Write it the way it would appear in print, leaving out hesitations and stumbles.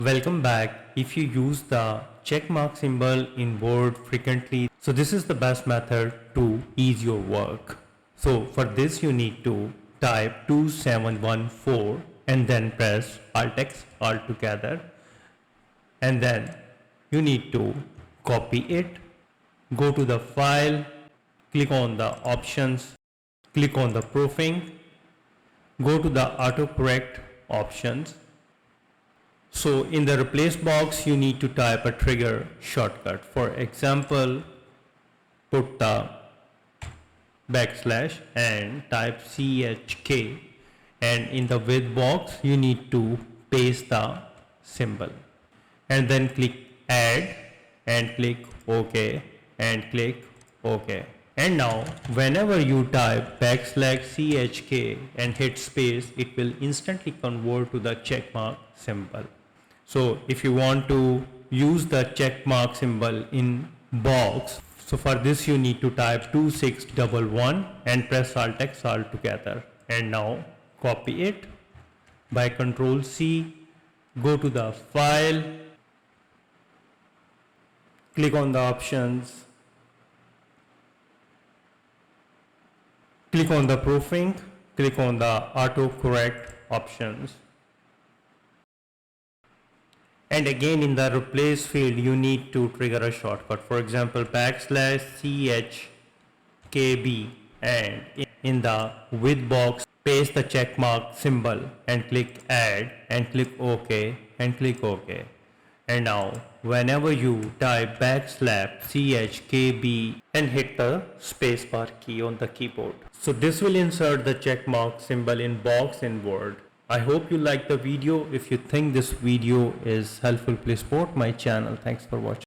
Welcome back. If you use the checkmark symbol in Word frequently, so this is the best method to ease your work. So for this you need to type 2714 and then press Alt X all together, and then you need to copy it, go to the file, click on the options, click on the proofing, go to the autocorrect options. So in the replace box, you need to type a trigger shortcut. For example, put the backslash and type CHK, and in the with box, you need to paste the symbol and then click add and click OK and click OK. And now whenever you type backslash CHK and hit space, it will instantly convert to the checkmark symbol. So if you want to use the checkmark symbol in box, so for this you need to type 2611 and press Alt X all together, and now copy it by Control C, go to the file, click on the options, click on the proofing, click on the autocorrect options. And again in the replace field you need to trigger a shortcut. For example, backslash CHKB, and in the with box paste the checkmark symbol and click add and click OK and click OK. And now whenever you type backslash CHKB and hit the spacebar key on the keyboard, so this will insert the checkmark symbol in box in Word. I hope you like the video. If you think this video is helpful, please support my channel. Thanks for watching.